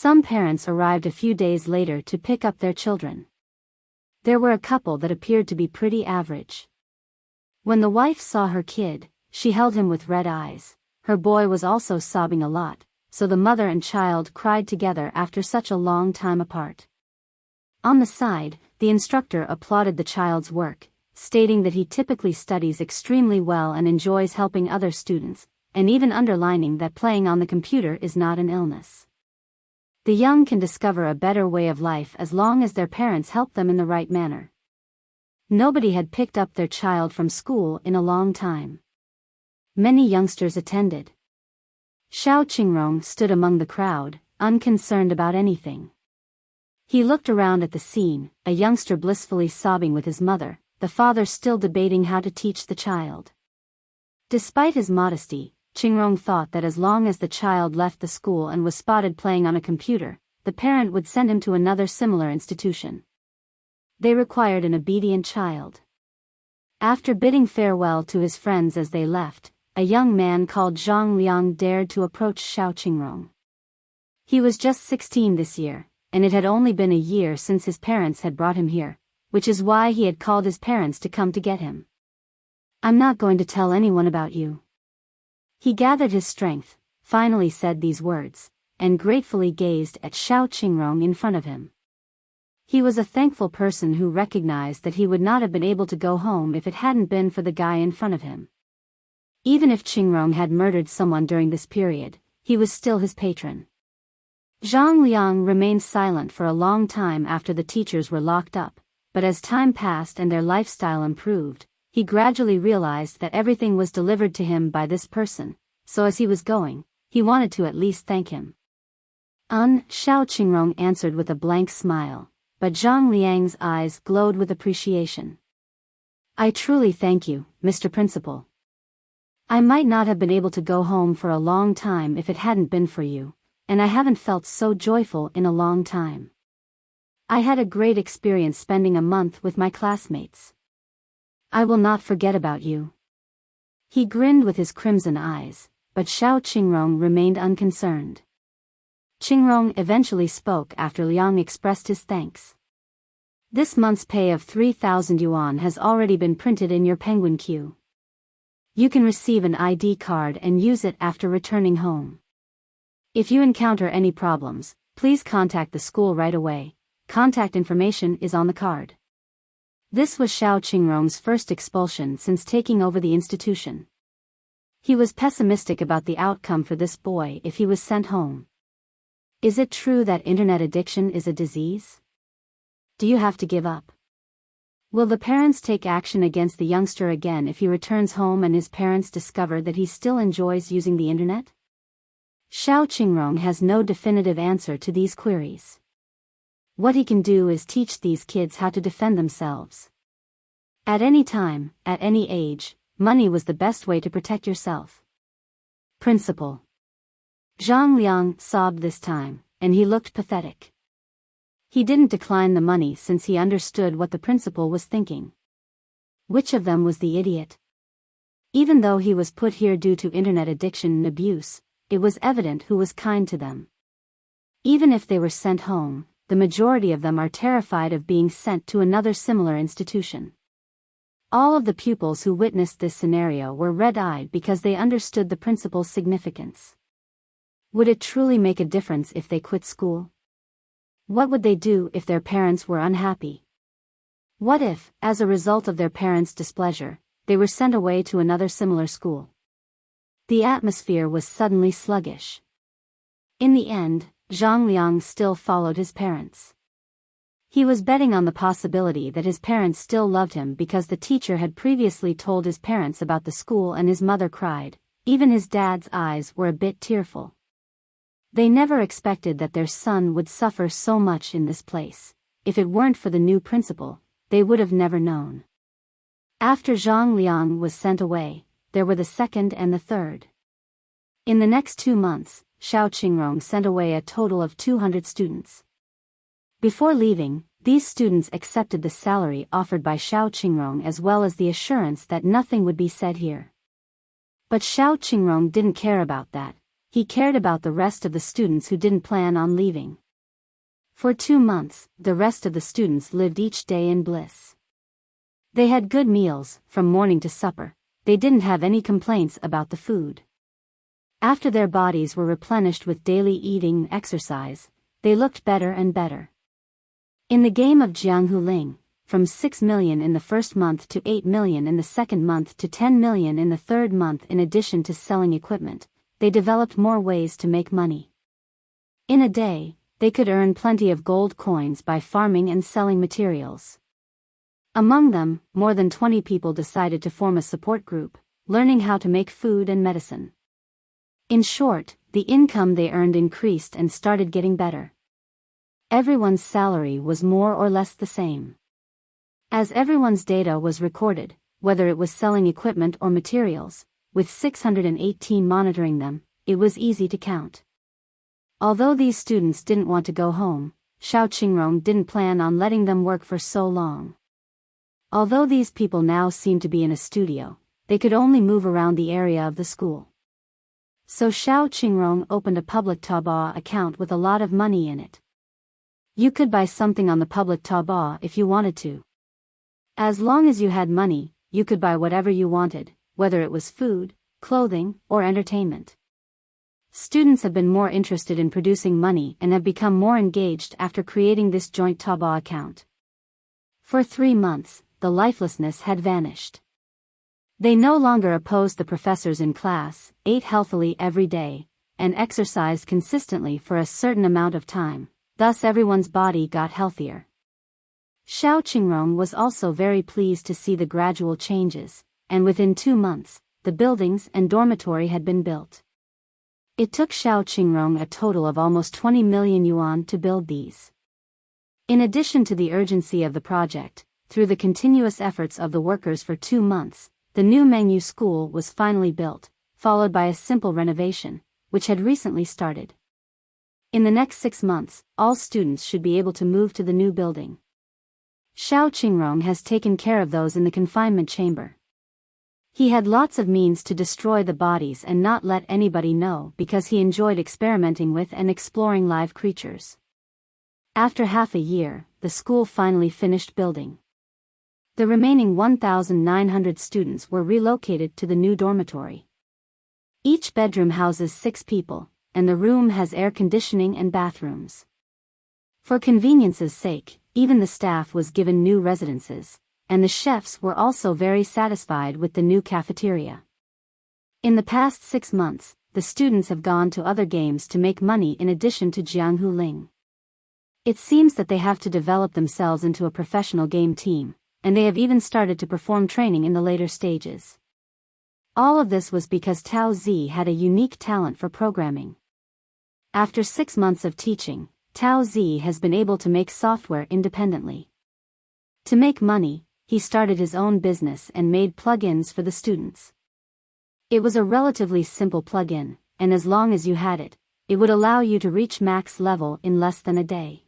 Some parents arrived a few days later to pick up their children. There were a couple that appeared to be pretty average. When the wife saw her kid, she held him with red eyes. Her boy was also sobbing a lot, so the mother and child cried together after such a long time apart. On the side, the instructor applauded the child's work, stating that he typically studies extremely well and enjoys helping other students, and even underlining that playing on the computer is not an illness. The young can discover a better way of life as long as their parents help them in the right manner. Nobody had picked up their child from school in a long time. Many youngsters attended. Xiao Qingrong stood among the crowd, unconcerned about anything. He looked around at the scene, a youngster blissfully sobbing with his mother, the father still debating how to teach the child. Despite his modesty, Qingrong thought that as long as the child left the school and was spotted playing on a computer, the parent would send him to another similar institution. They required an obedient child. After bidding farewell to his friends as they left, a young man called Zhang Liang dared to approach Xiao Qingrong. He was just 16 this year, and it had only been a year since his parents had brought him here, which is why he had called his parents to come to get him. "I'm not going to tell anyone about you." He gathered his strength, finally said these words, and gratefully gazed at Xiao Qingrong in front of him. He was a thankful person who recognized that he would not have been able to go home if it hadn't been for the guy in front of him. Even if Qingrong had murdered someone during this period, he was still his patron. Zhang Liang remained silent for a long time after the teachers were locked up, but as time passed and their lifestyle improved, he gradually realized that everything was delivered to him by this person, so as he was going, he wanted to at least thank him. Xiao Qingrong answered with a blank smile, but Zhang Liang's eyes glowed with appreciation. "I truly thank you, Mr. Principal. I might not have been able to go home for a long time if it hadn't been for you, and I haven't felt so joyful in a long time. I had a great experience spending a month with my classmates. I will not forget about you." He grinned with his crimson eyes, but Xiao Qingrong remained unconcerned. Qingrong eventually spoke after Liang expressed his thanks. "This month's pay of 3,000 yuan has already been printed in your penguin queue. You can receive an ID card and use it after returning home. If you encounter any problems, please contact the school right away. Contact information is on the card." This was Xiao Qingrong's first expulsion since taking over the institution. He was pessimistic about the outcome for this boy if he was sent home. Is it true that internet addiction is a disease? Do you have to give up? Will the parents take action against the youngster again if he returns home and his parents discover that he still enjoys using the internet? Xiao Qingrong has no definitive answer to these queries. What he can do is teach these kids how to defend themselves. At any time, at any age, money was the best way to protect yourself. Principal. Zhang Liang sobbed this time, and he looked pathetic. He didn't decline the money since he understood what the principal was thinking. Which of them was the idiot? Even though he was put here due to internet addiction and abuse, it was evident who was kind to them. Even if they were sent home, the majority of them are terrified of being sent to another similar institution. All of the pupils who witnessed this scenario were red-eyed because they understood the principal's significance. Would it truly make a difference if they quit school? What would they do if their parents were unhappy? What if, as a result of their parents' displeasure, they were sent away to another similar school? The atmosphere was suddenly sluggish. In the end, Zhang Liang still followed his parents. He was betting on the possibility that his parents still loved him because the teacher had previously told his parents about the school and his mother cried. Even his dad's eyes were a bit tearful. They never expected that their son would suffer so much in this place. If it weren't for the new principal, they would have never known. After Zhang Liang was sent away, there were the second and the third. In the next 2 months, Xiao Qingrong sent away a total of 200 students. Before leaving, these students accepted the salary offered by Xiao Qingrong as well as the assurance that nothing would be said here. But Xiao Qingrong didn't care about that. he cared about the rest of the students who didn't plan on leaving. For 2 months, the rest of the students lived each day in bliss. They had good meals, from morning to supper. They didn't have any complaints about the food. After their bodies were replenished with daily eating and exercise, they looked better and better. In the game of Jianghu, from 6 million in the first month to 8 million in the second month to 10 million in the third month, in addition to selling equipment, they developed more ways to make money. In a day, they could earn plenty of gold coins by farming and selling materials. Among them, more than 20 people decided to form a support group, learning how to make food and medicine. In short, the income they earned increased and started getting better. Everyone's salary was more or less the same. As everyone's data was recorded, whether it was selling equipment or materials, with 618 monitoring them, it was easy to count. Although these students didn't want to go home, Xiao Qingrong didn't plan on letting them work for so long. Although these people now seemed to be in a studio, they could only move around the area of the school. So Xiao Qingrong opened a public Taobao account with a lot of money in it. You could buy something on the public Taobao if you wanted to. As long as you had money, you could buy whatever you wanted, whether it was food, clothing, or entertainment. Students have been more interested in producing money and have become more engaged after creating this joint Taobao account. For 3 months, the lifelessness had vanished. They no longer opposed the professors in class, ate healthily every day, and exercised consistently for a certain amount of time, thus everyone's body got healthier. Xiao Qingrong was also very pleased to see the gradual changes, and within 2 months, the buildings and dormitory had been built. It took Xiao Qingrong a total of almost 20 million yuan to build these. In addition to the urgency of the project, through the continuous efforts of the workers for 2 months, the new Mengyu school was finally built, followed by a simple renovation, which had recently started. In the next 6 months, all students should be able to move to the new building. Xiao Qingrong has taken care of those in the confinement chamber. He had lots of means to destroy the bodies and not let anybody know because he enjoyed experimenting with and exploring live creatures. After half a year, the school finally finished building. The remaining 1,900 students were relocated to the new dormitory. Each bedroom houses 6 people, and the room has air conditioning and bathrooms. For convenience's sake, even the staff was given new residences, and the chefs were also very satisfied with the new cafeteria. In the past 6 months, the students have gone to other games to make money in addition to Jianghu. It seems that they have to develop themselves into a professional game team, and they have even started to perform training in the later stages. All of this was because Tao Zi had a unique talent for programming. After 6 months of teaching, Tao Zi has been able to make software independently. To make money, he started his own business and made plugins for the students. It was a relatively simple plugin, and as long as you had it, it would allow you to reach max level in less than a day.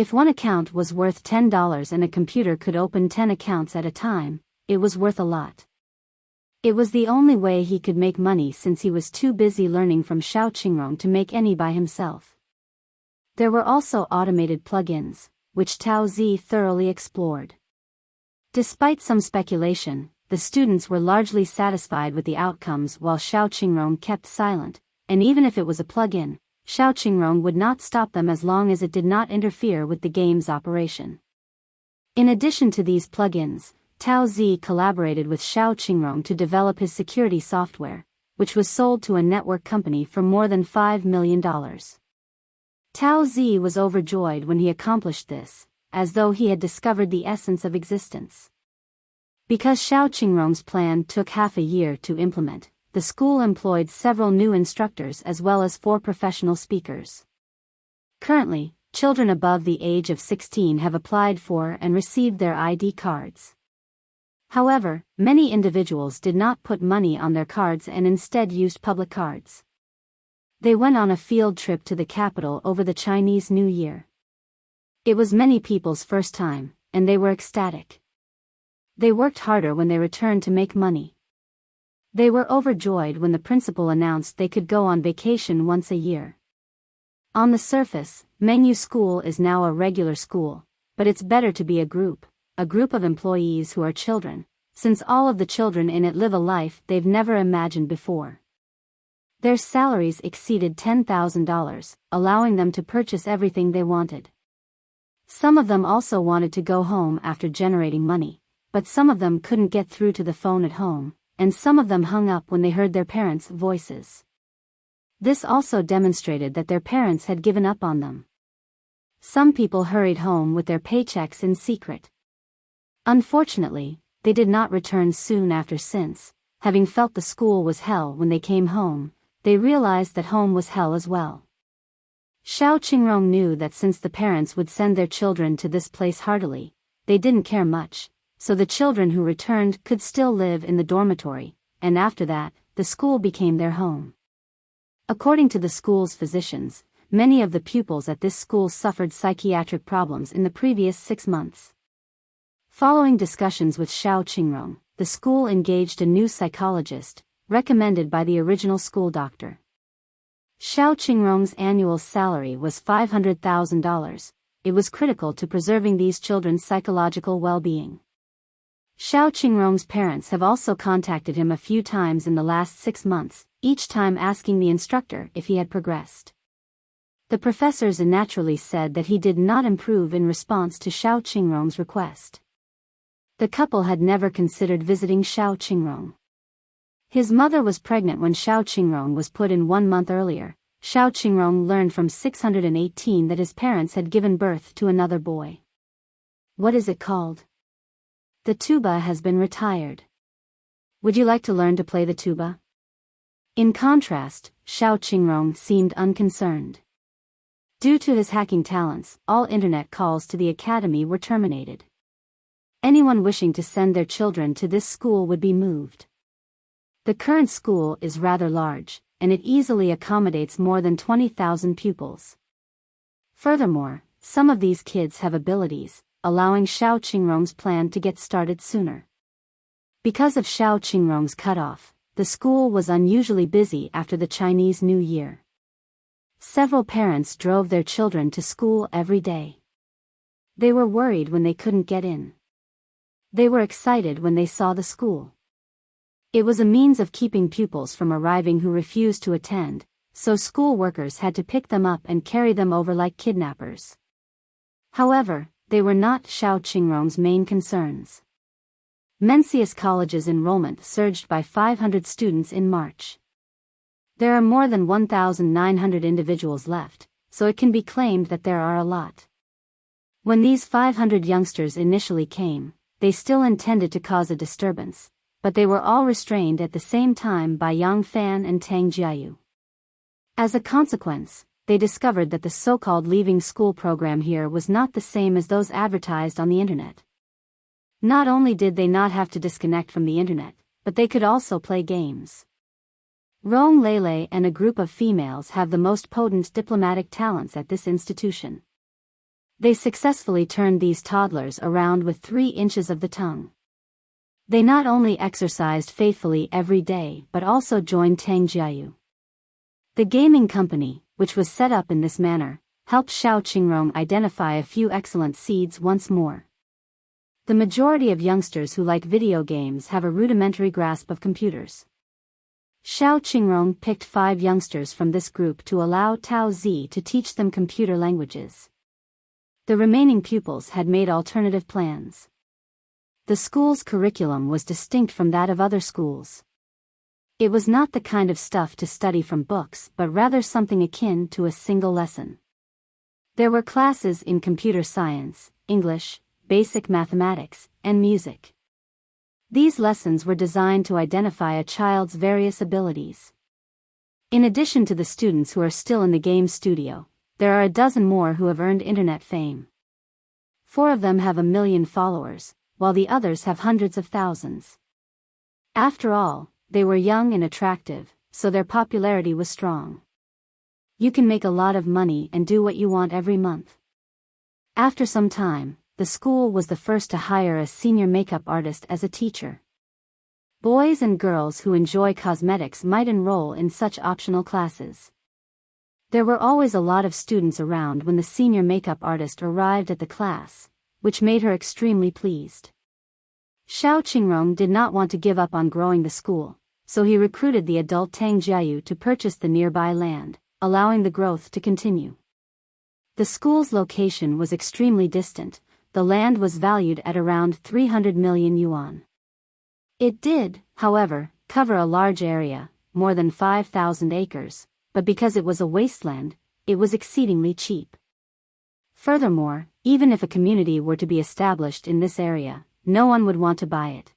If one account was worth $10 and a computer could open 10 accounts at a time, it was worth a lot. It was the only way he could make money since he was too busy learning from Xiao Qingrong to make any by himself. There were also automated plugins, which Tao Zi thoroughly explored. Despite some speculation, the students were largely satisfied with the outcomes while Xiao Qingrong kept silent, and even if it was a plugin, Xiao Qingrong would not stop them as long as it did not interfere with the game's operation. In addition to these plugins, Tao Zi collaborated with Xiao Qingrong to develop his security software, which was sold to a network company for more than $5 million. Tao Zi was overjoyed when he accomplished this, as though he had discovered the essence of existence. Because Xiao Qingrong's plan took half a year to implement, the school employed several new instructors as well as 4 professional speakers. Currently, children above the age of 16 have applied for and received their ID cards. However, many individuals did not put money on their cards and instead used public cards. They went on a field trip to the capital over the Chinese New Year. It was many people's first time, and they were ecstatic. They worked harder when they returned to make money. They were overjoyed when the principal announced they could go on vacation once a year. On the surface, Mengyu School is now a regular school, but it's better to be a group of employees who are children, since all of the children in it live a life they've never imagined before. Their salaries exceeded $10,000, allowing them to purchase everything they wanted. Some of them also wanted to go home after generating money, but some of them couldn't get through to the phone at home, and some of them hung up when they heard their parents' voices. This also demonstrated that their parents had given up on them. Some people hurried home with their paychecks in secret. Unfortunately, they did not return soon after since, having felt the school was hell when they came home, they realized that home was hell as well. Xiao Qingrong knew that since the parents would send their children to this place heartily, they didn't care much, so the children who returned could still live in the dormitory, and after that, the school became their home. According to the school's physicians, many of the pupils at this school suffered psychiatric problems in the previous 6 months. Following discussions with Xiao Qingrong, the school engaged a new psychologist, recommended by the original school doctor. Xiao Qingrong's annual salary was $500,000. It was critical to preserving these children's psychological well-being. Xiao Qingrong's parents have also contacted him a few times in the last 6 months, each time asking the instructor if he had progressed. The professors naturally said that he did not improve in response to Xiao Qingrong's request. The couple had never considered visiting Xiao Qingrong. His mother was pregnant when Xiao Qingrong was put in 1 month earlier. Xiao Qingrong learned from 618 that his parents had given birth to another boy. What is it called? The tuba has been retired. Would you like to learn to play the tuba? In contrast, Xiao Qingrong seemed unconcerned. Due to his hacking talents, all internet calls to the academy were terminated. Anyone wishing to send their children to this school would be moved. The current school is rather large, and it easily accommodates more than 20,000 pupils. Furthermore, some of these kids have abilities, allowing Xiao Qingrong's plan to get started sooner. Because of Xiao Qingrong's cutoff, the school was unusually busy after the Chinese New Year. Several parents drove their children to school every day. They were worried when they couldn't get in. They were excited when they saw the school. It was a means of keeping pupils from arriving who refused to attend, so school workers had to pick them up and carry them over like kidnappers. However, they were not Xiao Qingrong's main concerns. Mencius College's enrollment surged by 500 students in March. There are more than 1,900 individuals left, so it can be claimed that there are a lot. When these 500 youngsters initially came, they still intended to cause a disturbance, but they were all restrained at the same time by Yang Fan and Tang Jiayu. As a consequence, they discovered that the so-called leaving school program here was not the same as those advertised on the internet. Not only did they not have to disconnect from the internet, but they could also play games. Rong Lele and a group of females have the most potent diplomatic talents at this institution. They successfully turned these toddlers around with 3 inches of the tongue. They not only exercised faithfully every day but also joined Tang Jiayu. The gaming company, which was set up in this manner, helped Xiao Qingrong identify a few excellent seeds once more. The majority of youngsters who like video games have a rudimentary grasp of computers. Xiao Qingrong picked 5 youngsters from this group to allow Tao Zi to teach them computer languages. The remaining pupils had made alternative plans. The school's curriculum was distinct from that of other schools. It was not the kind of stuff to study from books but rather something akin to a single lesson. There were classes in computer science, English, basic mathematics, and music. These lessons were designed to identify a child's various abilities. In addition to the students who are still in the game studio, there are a dozen more who have earned internet fame. 4 of them have 1 million followers, while the others have hundreds of thousands. After all, they were young and attractive, so their popularity was strong. You can make a lot of money and do what you want every month. After some time, the school was the first to hire a senior makeup artist as a teacher. Boys and girls who enjoy cosmetics might enroll in such optional classes. There were always a lot of students around when the senior makeup artist arrived at the class, which made her extremely pleased. Xiao Qingrong did not want to give up on growing the school, so he recruited the adult Tang Jiayu to purchase the nearby land, allowing the growth to continue. The school's location was extremely distant. The land was valued at around 300 million yuan. It did, however, cover a large area, more than 5,000 acres, but because it was a wasteland, it was exceedingly cheap. Furthermore, even if a community were to be established in this area, no one would want to buy it.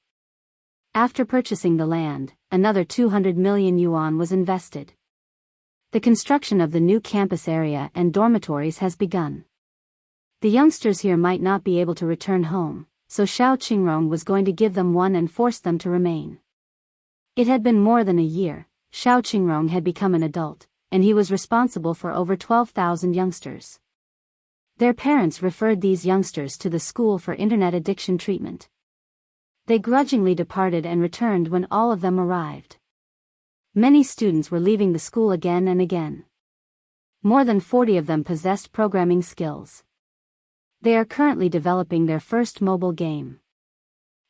After purchasing the land, another 200 million yuan was invested. The construction of the new campus area and dormitories has begun. The youngsters here might not be able to return home, so Xiao Qingrong was going to give them one and force them to remain. It had been more than a year. Xiao Qingrong had become an adult, and he was responsible for over 12,000 youngsters. Their parents referred these youngsters to the school for internet addiction treatment. They grudgingly departed and returned when all of them arrived. Many students were leaving the school again and again. More than 40 of them possessed programming skills. They are currently developing their first mobile game.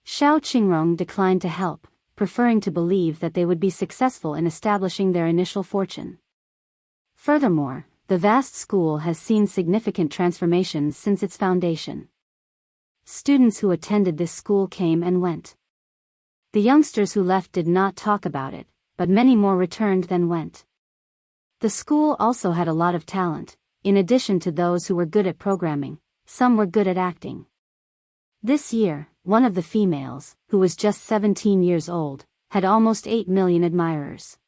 Xiao Qingrong declined to help, preferring to believe that they would be successful in establishing their initial fortune. Furthermore, the vast school has seen significant transformations since its foundation. Students who attended this school came and went. The youngsters who left did not talk about it, but many more returned than went. The school also had a lot of talent. In addition to those who were good at programming, some were good at acting. This year, one of the females, who was just 17 years old, had almost 8 million admirers.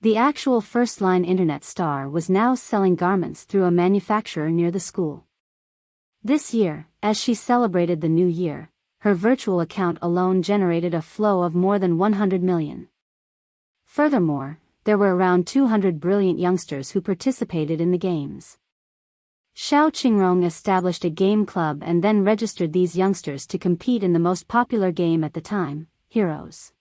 The actual first-line internet star was now selling garments through a manufacturer near the school. This year, as she celebrated the new year, her virtual account alone generated a flow of more than 100 million. Furthermore, there were around 200 brilliant youngsters who participated in the games. Xiao Qingrong established a game club and then registered these youngsters to compete in the most popular game at the time, Heroes.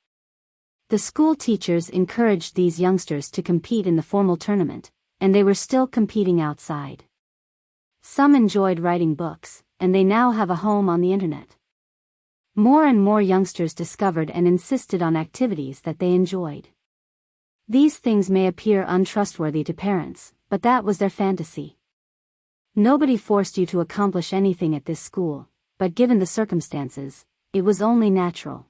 The school teachers encouraged these youngsters to compete in the formal tournament, and they were still competing outside. Some enjoyed writing books, and they now have a home on the internet. More and more youngsters discovered and insisted on activities that they enjoyed. These things may appear untrustworthy to parents, but that was their fantasy. Nobody forced you to accomplish anything at this school, but given the circumstances, it was only natural.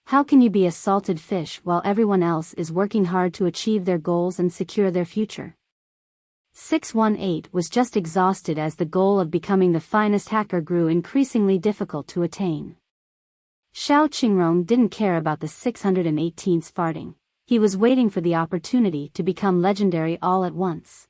How can you be a salted fish while everyone else is working hard to achieve their goals and secure their future? 618 was just exhausted as the goal of becoming the finest hacker grew increasingly difficult to attain. Xiao Qingrong didn't care about the 618's farting. He was waiting for the opportunity to become legendary all at once.